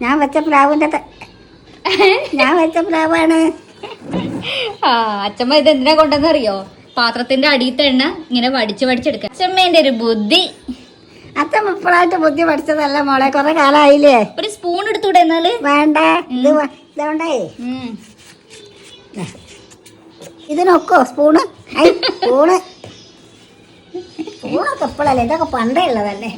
ഞാൻ വെച്ച പ്ലാവിൻ്റെ ഞാൻ വെച്ച പ്ലാവാണ്. ആ അച്ഛമ്മ ഇത് എന്തിനാ കൊണ്ടെന്നറിയോ? പാത്രത്തിന്റെ അടിയത്തെ എണ്ണ ഇങ്ങനെ വടിച്ചെടുക്കാം. അച്ഛമ്മേന്റെ ഒരു ബുദ്ധി. അച്ഛൻ ഇപ്പോഴായിട്ട് ബുദ്ധി പഠിച്ചതല്ല മോളെ, കൊറേ കാലമായില്ലേ. ഒരു സ്പൂൺ എടുത്തൂടെ എന്നാല്? വേണ്ട, ഇതുകൊണ്ടേ ഇതിനൊക്കോ സ്പൂണ്. സ്പൂണൊക്കെ ഇപ്പോഴല്ലേ, ഇതൊക്കെ പണ്ടേ ഉള്ളതല്ലേ.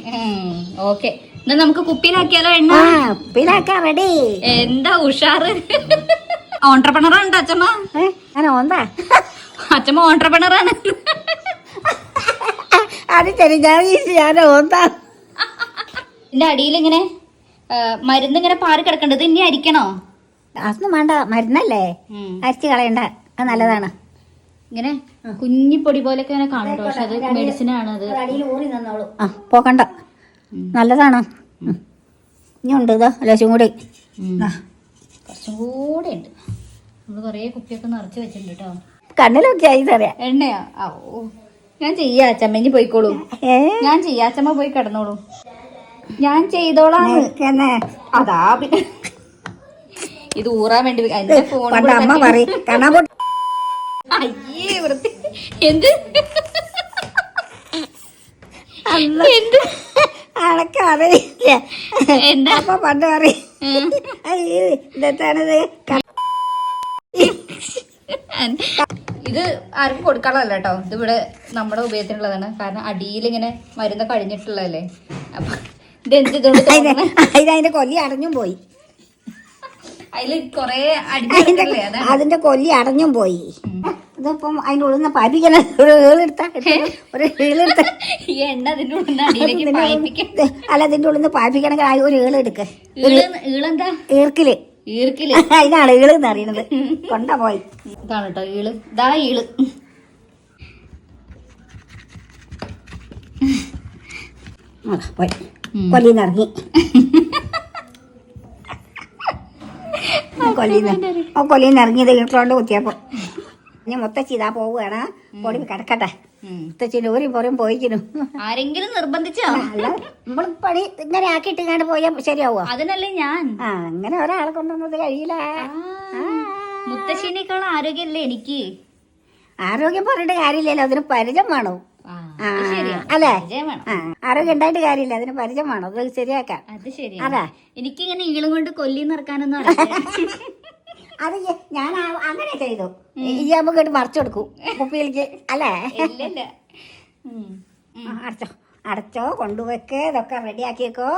ഓക്കെ, എന്നാ നമുക്ക് കുപ്പിയിലാക്കിയാലോ എണ്ണ? കുപ്പിയിലാക്കാ, റെഡി. എന്താ ഉഷാറ്. ഓൺട്രപ്രണറാണ് അച്ഛമ്മ. അങ്ങനെ ഓന്താ അച്ഛമ്മ ഓൺട്രപ്രണറാണ്. അത് ശരി, ഞാൻ ഓന്താ. ഇതിന്റെ അടിയിൽ ഇങ്ങനെ മരുന്ന് ഇങ്ങനെ പാറി കിടക്കേണ്ടത് ഇനി അരിക്കണോ? അതൊന്നും വേണ്ട, മരുന്നല്ലേ, അരിച്ച് കളയണ്ട, അത് നല്ലതാണ്. ഇങ്ങനെ കുഞ്ഞിപ്പൊടി പോലെയൊക്കെ ഇങ്ങനെ കാണും, പക്ഷെ അത് മെഡിസിൻ ആണ്. അത് പോക്കണ്ട, നല്ലതാണ്. ഇനി ഉണ്ട് ഇതോ ലേശം കൂടി, കുറച്ചും കൂടെ ഉണ്ട്. നമ്മള് കൊറേ കുപ്പിയൊക്കെ നിറച്ച് വെച്ചിട്ടുണ്ട് കേട്ടോ. കണ്ണിലൊക്കെ ആയി തരാം. എണ്ണയാ? ഓ, ഞാൻ ചെയ്യാ അച്ഛമ്മ, ഇനി പോയിക്കോളൂ. ഞാൻ ചെയ്യാ അച്ഛമ്മ, പോയി കിടന്നോളൂ, ഞാൻ ചെയ്തോളാം. അതാ പിന്നെ ഇത് ഊറാൻ വേണ്ടി എന്റെ ഫോൺ. അമ്മ പറയും അയ്യേ വൃത്തി. എന്ത് എന്ത് അണക്കറിയില്ല. എന്താ അപ്പൊ പണ്ട് പറയും ഇതെത്താണത്. ഇത് ആർക്കും കൊടുക്കാനുള്ളതല്ല കേട്ടോ, ഇത് ഇവിടെ നമ്മുടെ ഉപയോഗത്തിനുള്ളതാണ്. കാരണം അടിയിൽ ഇങ്ങനെ മരുന്ന് കഴിഞ്ഞിട്ടുള്ളതല്ലേ. അപ്പൊ ഇതെന്ത് ഇതുകൊണ്ട് അതിന്റെ കൊല്ലി അടഞ്ഞും പോയി. അതില് കൊറേ അടിഞ്ഞില്ലേ, അതിന്റെ കൊല്ലി അടഞ്ഞും പോയി. ഇതിപ്പം അതിന്റെ ഉള്ളിൽ നിന്ന് പായിപ്പിക്കണ ഒരു ഏളെടുത്ത ഈ എണ്ണ അതിന്റെ ഉള്ളിൽ നിന്ന് അടിയിലേക്ക് പായിപ്പിക്കാം. അല്ല, അതിന്റെ ഉള്ളിൽ നിന്ന് പായിപ്പിക്കണമെങ്കിൽ ഒരു ഏളെടുക്ക. ഈളെന്താ? ഈർക്കില്. അതിനാണ് ഈള് എന്ന് അറിയണത്. കൊണ്ടുപോയി ഇതാണ് കേട്ടോ ഈള്. ഇതാ ഈള്. കൊല്ലിന്നിറങ്ങി കൊല്ലിന്നിറങ്ങിയത് വീട്ടിലോണ്ട് കുത്തിയപ്പോ ഇനി മുത്തച്ചി ഇതാ പോവുകയാണ്. പൊടി കിടക്കട്ടെ. മുത്തച്ചിന്റെ ഒരു പുറം പോയിക്കുന്നു. ആരെങ്കിലും നിർബന്ധിച്ചോ? അല്ല, നമ്മൾ പണി ഇങ്ങനെ ആക്കിയിട്ട് ഇങ്ങനെ പോയാൽ ശരിയാവുക. അതിനല്ലേ ഞാൻ. അങ്ങനെ ഒരാളെ കൊണ്ടുവന്നത് കഴിയില്ല. മുത്തശ്ശീനേക്കാളും ആരോഗ്യമല്ലേ എനിക്ക്. ആരോഗ്യം പറഞ്ഞിട്ട് കാര്യമില്ലല്ലോ, അതിന് പരിചയം വേണോ? അല്ലേ? ആരോഗ്യം ഉണ്ടായിട്ട് കാര്യമില്ല, അതിന് പരിചയം വേണം. അത് ശരിയാക്കാം. അത് ശരി. അതാ എനിക്കിങ്ങനെ ഈളും കൊണ്ട് കൊല്ലി നിറക്കാനൊന്നും അത് ഞാൻ അങ്ങനെ ചെയ്തു. ഈ നമുക്ക് ഇട്ട് മറിച്ചു കൊടുക്കും കുപ്പിയിലേക്ക്. അല്ലേ? അടച്ചോ കൊണ്ടുവെക്ക്, ഇതൊക്കെ റെഡിയാക്കിയേക്കോ.